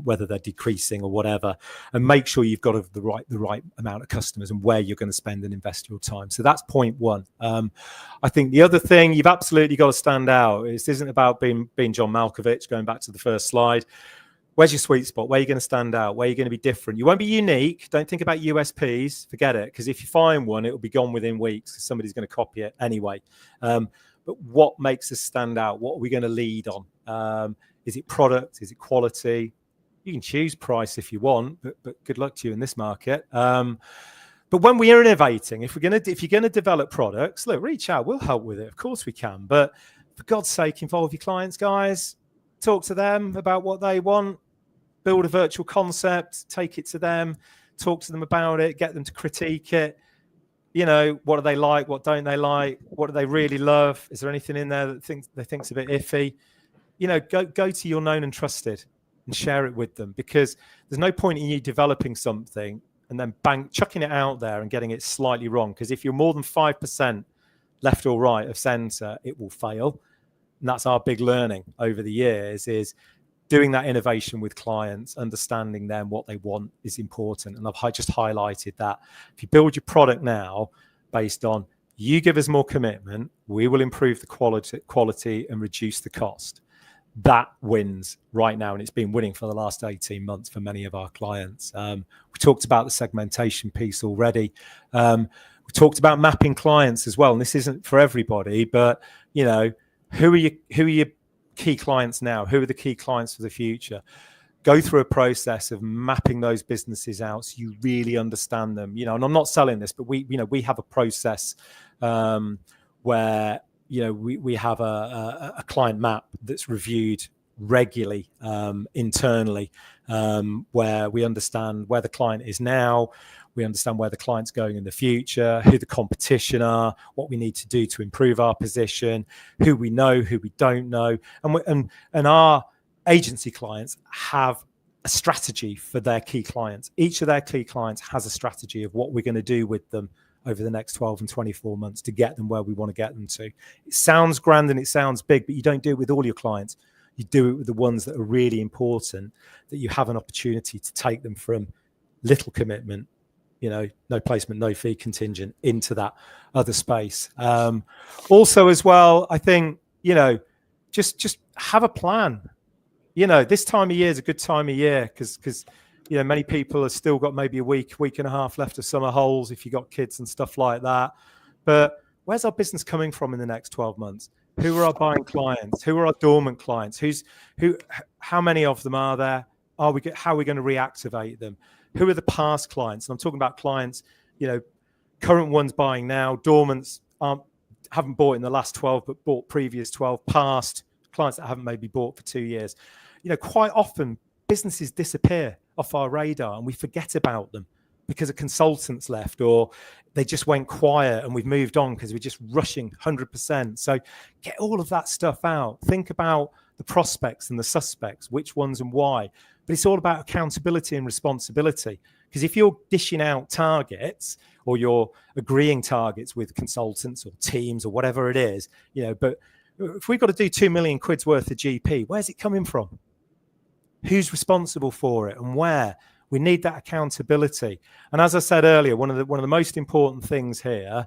Speaker 1: whether they're decreasing or whatever, and make sure you've got the right amount of customers and where you're going to spend and invest your time. So that's point one. I think the other thing you've absolutely got to stand out. This isn't about being John Malkovich, going back to the first slide. Where's your sweet spot? Where are you going to stand out? Where are you going to be different? You won't be unique. Don't think about USPs. Forget it. Because if you find one, it will be gone within weeks because somebody's going to copy it anyway. But what makes us stand out? What are we going to lead on? Is it product? Is it quality? You can choose price if you want, but good luck to you in this market. But when we are innovating, if you're going to develop products, look, reach out. We'll help with it. Of course we can. But for God's sake, involve your clients, guys. Talk to them about what they want. Build a virtual concept. Take it to them. Talk to them about it. Get them to critique it. What do they like? What don't they like? What do they really love? Is there anything in there that they think's a bit iffy? Go to your known and trusted and share it with them, because there's no point in you developing something and then chucking it out there and getting it slightly wrong. Because if you're more than 5% left or right of centre, it will fail. And that's our big learning over the years, is doing that innovation with clients, understanding them, what they want is important. And I've just highlighted that. If you build your product now based on, you give us more commitment, we will improve the quality and reduce the cost. That wins right now. And it's been winning for the last 18 months for many of our clients. We talked about the segmentation piece already. We talked about mapping clients as well. And this isn't for everybody, but, who are your key clients now? Who are the key clients for the future? Go through a process of mapping those businesses out so you really understand them. And I'm not selling this, but we have a process where we have a client map that's reviewed regularly internally, where we understand where the client is now. We understand where the client's going in the future, who the competition are, what we need to do to improve our position, who we know, who we don't know. And our agency clients have a strategy for their key clients. Each of their key clients has a strategy of what we're going to do with them over the next 12 and 24 months to get them where we want to get them to. It sounds grand and it sounds big, but you don't do it with all your clients. You do it with the ones that are really important, that you have an opportunity to take them from little commitment, no placement, no fee contingent, into that other space. Also as well, I think, just have a plan. This time of year is a good time of year because many people have still got maybe a week and a half left of summer holes if you've got kids and stuff like that. But where's our business coming from in the next 12 months? Who are our buying clients? Who are our dormant clients? How many of them are there? How are we going to reactivate them? Who are the past clients? And I'm talking about clients, current ones buying now, dormants haven't bought in the last 12, but bought previous 12, past clients that haven't maybe bought for 2 years. Quite often businesses disappear off our radar and we forget about them because a consultant's left, or they just went quiet and we've moved on because we're just rushing 100%. So get all of that stuff out. Think about the prospects and the suspects, which ones and why. But it's all about accountability and responsibility. Because if you're dishing out targets or you're agreeing targets with consultants or teams or whatever it is, but if we've got to do 2 million quid's worth of GP, where's it coming from? Who's responsible for it and where? We need that accountability. And as I said earlier, one of the most important things here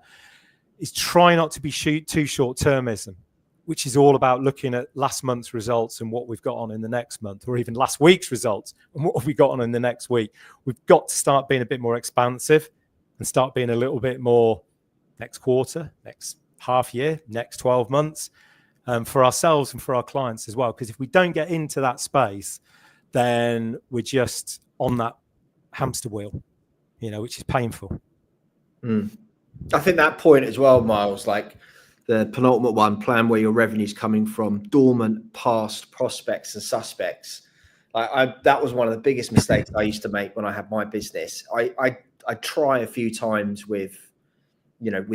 Speaker 1: is try not to be too short-termism, which is all about looking at last month's results and what we've got on in the next month, or even last week's results and what have we got on in the next week. We've got to start being a bit more expansive and start being a little bit more next quarter, next half year, next 12 months, for ourselves and for our clients as well. Because if we don't get into that space, then we're just on that hamster wheel, which is painful.
Speaker 2: I think that point as well, Miles, like the penultimate one, plan where your revenue's coming from, dormant past prospects and suspects. That was one of the biggest mistakes I used to make when I had my business. I try a few times with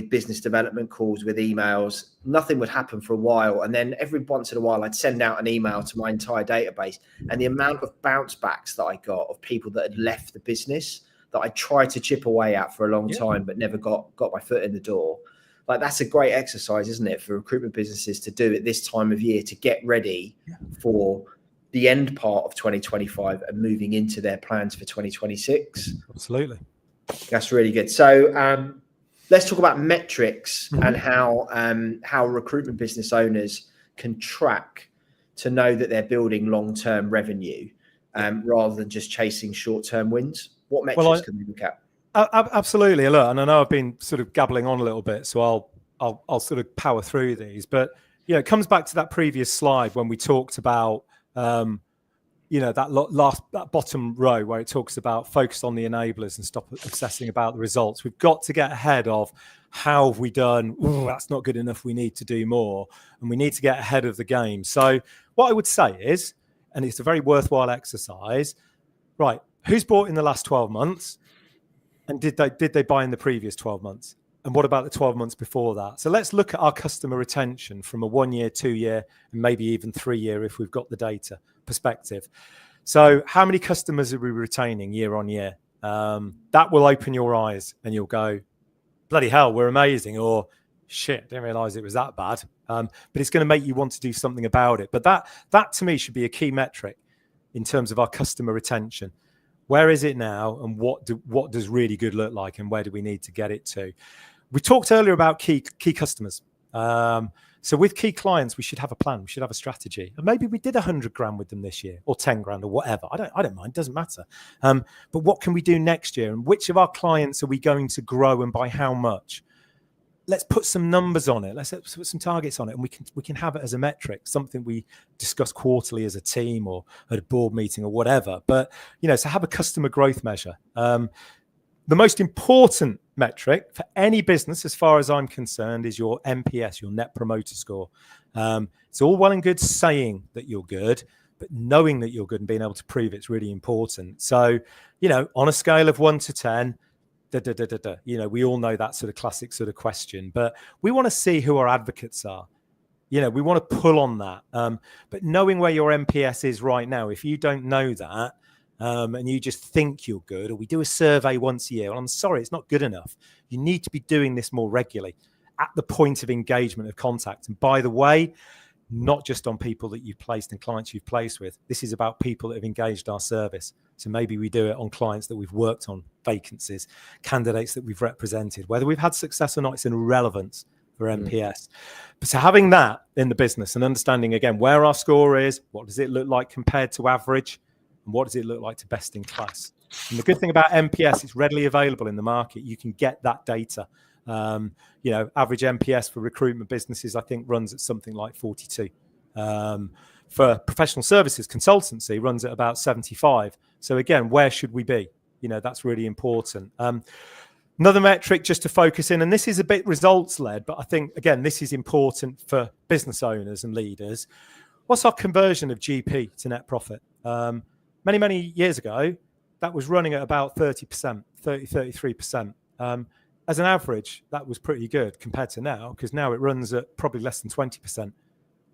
Speaker 2: business development calls, with emails, nothing would happen for a while. And then every once in a while, I'd send out an email to my entire database, and the amount of bounce backs that I got of people that had left the business that I tried to chip away at for a long time, but never got my foot in the door. Like, that's a great exercise, isn't it, for recruitment businesses to do at this time of year, to get ready for the end part of 2025 and moving into their plans for 2026.
Speaker 1: Absolutely.
Speaker 2: That's really good. So, let's talk about metrics and how recruitment business owners can track to know that they're building long-term revenue rather than just chasing short-term wins. What metrics can we look at?
Speaker 1: Absolutely. Look, and I know I've been sort of gabbling on a little bit, so I'll sort of power through these. But it comes back to that previous slide when we talked about that bottom row where it talks about focus on the enablers and stop obsessing about the results. We've got to get ahead of how have we done? Ooh, that's not good enough. We need to do more, and we need to get ahead of the game. So what I would say is, and it's a very worthwhile exercise, right? Who's bought in the last 12 months? And did they buy in the previous 12 months? And what about the 12 months before that? So let's look at our customer retention from a 1 year, 2 year, and maybe even 3 year if we've got the data perspective. So how many customers are we retaining year on year? That will open your eyes and you'll go, bloody hell, we're amazing. Or shit, didn't realize it was that bad. But it's going to make you want to do something about it. But that to me should be a key metric in terms of our customer retention. Where is it now, and what does really good look like, and where do we need to get it to? We talked earlier about key customers. So with key clients, we should have a plan. We should have a strategy. And maybe we did 100 grand with them this year, or 10 grand, or whatever. I don't mind. Doesn't matter. But what can we do next year? And which of our clients are we going to grow, and by how much? Let's put some numbers on it. Let's put some targets on it, and we can have it as a metric, something we discuss quarterly as a team or at a board meeting or whatever. But so have a customer growth measure. The most important metric for any business, as far as I'm concerned, is your NPS, your Net Promoter Score. It's all well and good saying that you're good, but knowing that you're good and being able to prove it's really important. So, on a scale of 1 to 10, we all know that sort of classic sort of question, but we want to see who our advocates are. We want to pull on that. But knowing where your NPS is right now, if you don't know that, and you just think you're good, or we do a survey once a year, well, I'm sorry, it's not good enough. You need to be doing this more regularly at the point of engagement, of contact. And by the way, not just on people that you've placed and clients you've placed with. This is about people that have engaged our service. So maybe we do it on clients that we've worked on, vacancies, candidates that we've represented. Whether we've had success or not, it's irrelevant for NPS. But so having that in the business and understanding, again, where our score is, what does it look like compared to average, and what does it look like to best in class? And the good thing about NPS, it's readily available in the market. You can get that data. Average NPS for recruitment businesses, I think, runs at something like 42. For professional services consultancy, runs at about 75. So again, where should we be? That's really important. Another metric just to focus in, and this is a bit results led, but I think, again, this is important for business owners and leaders. What's our conversion of GP to net profit? Many, many years ago, that was running at about 30%, 33%. As an average, that was pretty good compared to now, because now it runs at probably less than 20%.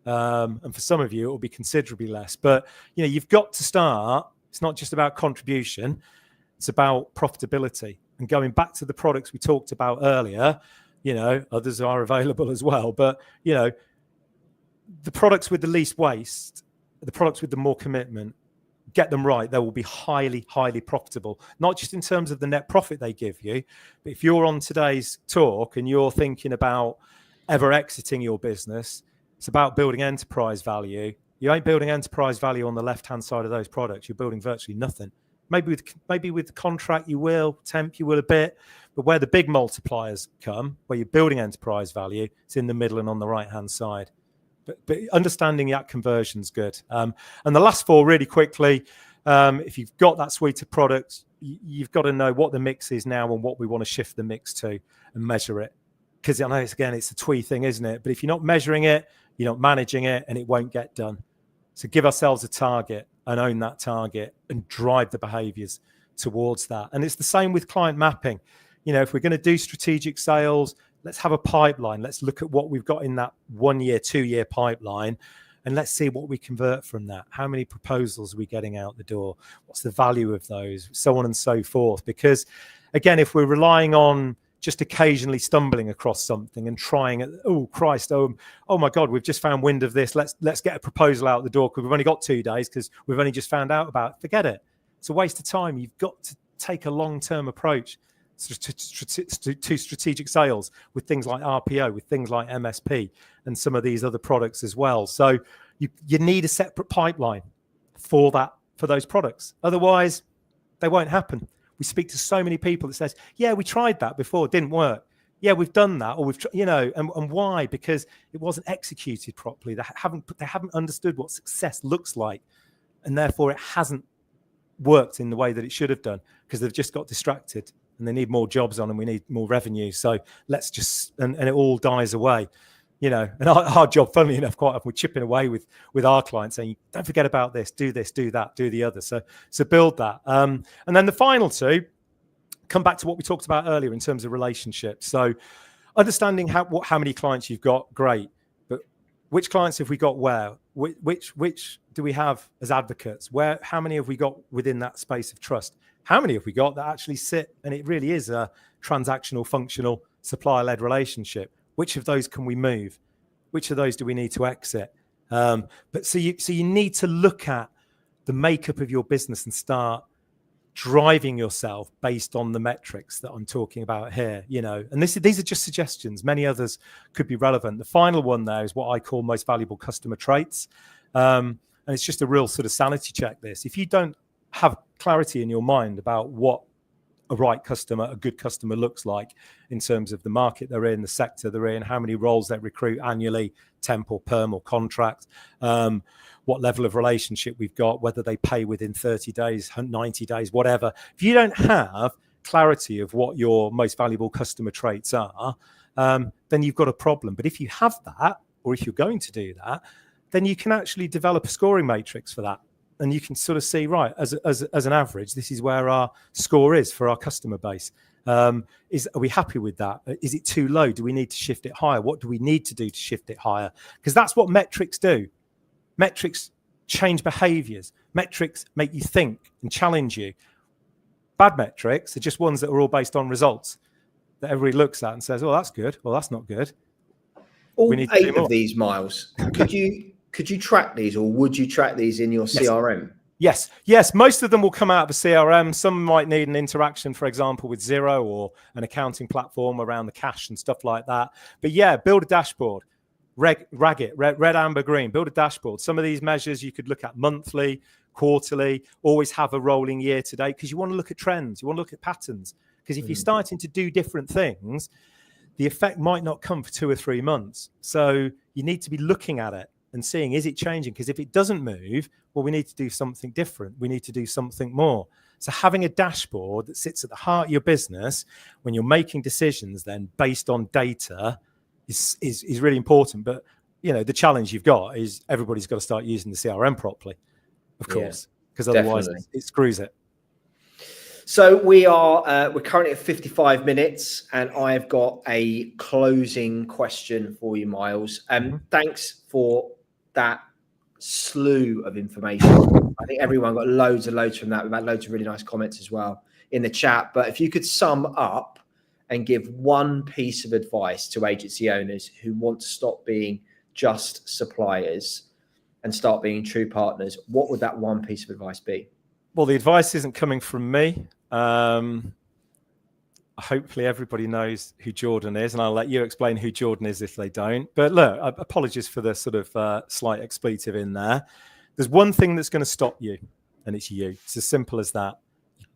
Speaker 1: And for some of you, it will be considerably less. But, you've got to start. It's not just about contribution. It's about profitability. And going back to the products we talked about earlier, others are available as well. But, the products with the least waste, the products with the more commitment, get them right, they will be highly, highly profitable, not just in terms of the net profit they give you, but if you're on today's talk and you're thinking about ever exiting your business, it's about building enterprise value. You ain't building enterprise value on the left-hand side of those products. You're building virtually nothing. Maybe with the contract you will, temp you will a bit, but where the big multipliers come, where you're building enterprise value, it's in the middle and on the right-hand side. But understanding that conversion is good. And the last four, really quickly, if you've got that suite of products, you've got to know what the mix is now and what we want to shift the mix to and measure it. Because I know, it's a twee thing, isn't it? But if you're not measuring it, you're not managing it, and it won't get done. So give ourselves a target and own that target and drive the behaviors towards that. And it's the same with client mapping. If we're going to do strategic sales, let's have a pipeline. Let's look at what we've got in that 1 year, 2 year pipeline, and let's see what we convert from that. How many proposals are we getting out the door? What's the value of those? So on and so forth. Because again, if we're relying on just occasionally stumbling across something and trying it, oh Christ, oh my God, we've just found wind of this. Let's get a proposal out the door because we've only got 2 days because we've only just found out about it. Forget it. It's a waste of time. You've got to take a long-term approach to strategic sales with things like RPO, with things like MSP and some of these other products as well. So you need a separate pipeline for those products. Otherwise, they won't happen. We speak to so many people that says, yeah, we tried that before, it didn't work. Yeah, we've done that, or and why? Because it wasn't executed properly. They haven't understood what success looks like, and therefore it hasn't worked in the way that it should have done because they've just got distracted and they need more jobs on and we need more revenue. So let's just, and it all dies away, and our job, funnily enough, quite often we're chipping away with our clients saying, don't forget about this, do that, do the other. So build that. And then the final two, come back to what we talked about earlier in terms of relationships. So understanding how many clients you've got, great. But which clients have we got where? Which do we have as advocates? How many have we got within that space of trust? How many have we got that actually sit, and it really is a transactional, functional, supplier-led relationship? Which of those can we move? Which of those do we need to exit? But so you need to look at the makeup of your business and start driving yourself based on the metrics that I'm talking about here, and these are just suggestions. Many others could be relevant. The final one there is what I call most valuable customer traits. And it's just a real sort of sanity check this. If you don't have clarity in your mind about what a good customer looks like in terms of the market they're in, the sector they're in, how many roles they recruit annually, temp or perm or contract, what level of relationship we've got, whether they pay within 30 days, 90 days, whatever. If you don't have clarity of what your most valuable customer traits are, then you've got a problem. But if you have that, or if you're going to do that, then you can actually develop a scoring matrix for that. And you can sort of see, right, as an average, this is where our score is for our customer base. Are we happy with that? Is it too low? Do we need to shift it higher? What do we need to do to shift it higher? Because that's what metrics do. Metrics change behaviors. Metrics make you think and challenge you. Bad metrics are just ones that are all based on results that everybody looks at and says, oh, that's good. Well, that's not good.
Speaker 2: All
Speaker 1: need to do
Speaker 2: 8
Speaker 1: more.
Speaker 2: of these, Miles, could you track these, or would you track these in your
Speaker 1: Yes.
Speaker 2: CRM?
Speaker 1: Yes. Most of them will come out of a CRM. Some might need an interaction, for example, with Xero or an accounting platform around the cash and stuff like that. But yeah, build a dashboard. Red, amber, green. Build a dashboard. Some of these measures you could look at monthly, quarterly, always have a rolling year to date, because you want to look at trends. You want to look at patterns. Because if you're starting to do different things, the effect might not come for 2 or 3 months. So you need to be looking at it and seeing, is it changing? Because if it doesn't move, well, we need to do something different. We need to do something more. So having a dashboard that sits at the heart of your business when you're making decisions then based on data is really important. But, the challenge you've got is everybody's got to start using the CRM properly, of course, because otherwise it screws it.
Speaker 2: So we're currently at 55 minutes, and I've got a closing question for you, Miles. Thanks for that slew of information. I think everyone got loads and loads from that. We've had loads of really nice comments as well in the chat. But if you could sum up and give one piece of advice to agency owners who want to stop being just suppliers and start being true partners, what would that one piece of advice be?
Speaker 1: Well, the advice isn't coming from me. Hopefully everybody knows who Jordan is, and I'll let you explain who Jordan is if they don't. But look, apologies for the sort of slight expletive in there. There's one thing that's going to stop you, and it's you. It's as simple as that.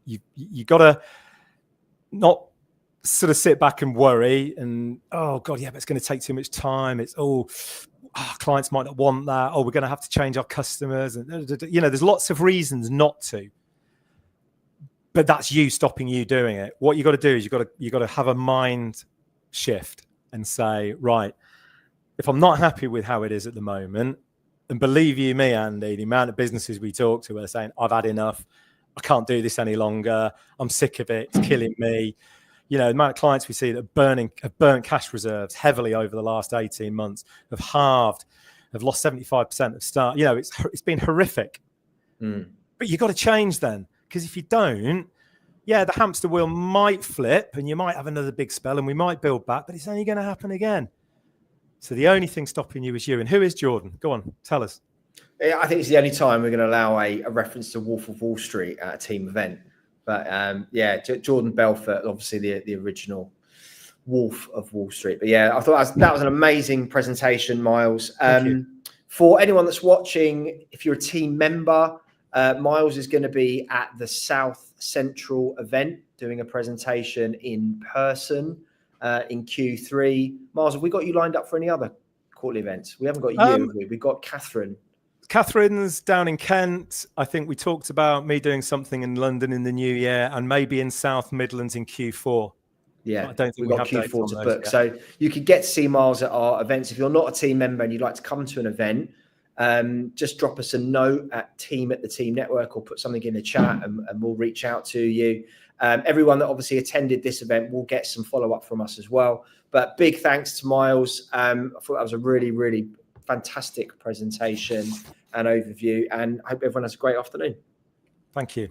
Speaker 1: You got to not sort of sit back and worry and, oh God, yeah, but it's going to take too much time. It's, clients might not want that. Oh, we're going to have to change our customers. And, there's lots of reasons not to. But that's you stopping you doing it. What you got to do is you got to have a mind shift and say, right, if I'm not happy with how it is at the moment, and believe you me, Andy, the amount of businesses we talk to are saying, I've had enough. I can't do this any longer. I'm sick of it. It's killing me. The amount of clients we see that have burnt cash reserves heavily over the last 18 months, have halved, have lost 75% of staff. It's been horrific. But you've got to change then. Because if you don't, the hamster wheel might flip and you might have another big spell and we might build back, but it's only going to happen again. So the only thing stopping you is you. And who is Jordan? Go on, tell us.
Speaker 2: I think it's the only time we're going to allow a reference to Wolf of Wall Street at a team event. But Jordan Belfort, obviously the original Wolf of Wall Street. But I thought that was an amazing presentation, Miles. For anyone that's watching, if you're a team member, Miles is going to be at the South Central event doing a presentation in person in Q3. Miles, have we got you lined up for any other quarterly events? We haven't got you, have we? We've got Catherine.
Speaker 1: Catherine's down in Kent. I think we talked about me doing something in London in the new year and maybe in South Midlands in Q4.
Speaker 2: Yeah,
Speaker 1: I don't think
Speaker 2: we've got Q4 to book. Yet. So you can get to see Miles at our events. If you're not a team member and you'd like to come to an event, just drop us a note at team@the-team network or put something in the chat and we'll reach out to you. Everyone that obviously attended this event will get some follow-up from us as well. But big thanks to Miles. I thought that was a really, really fantastic presentation and overview, and I hope everyone has a great afternoon.
Speaker 1: Thank you.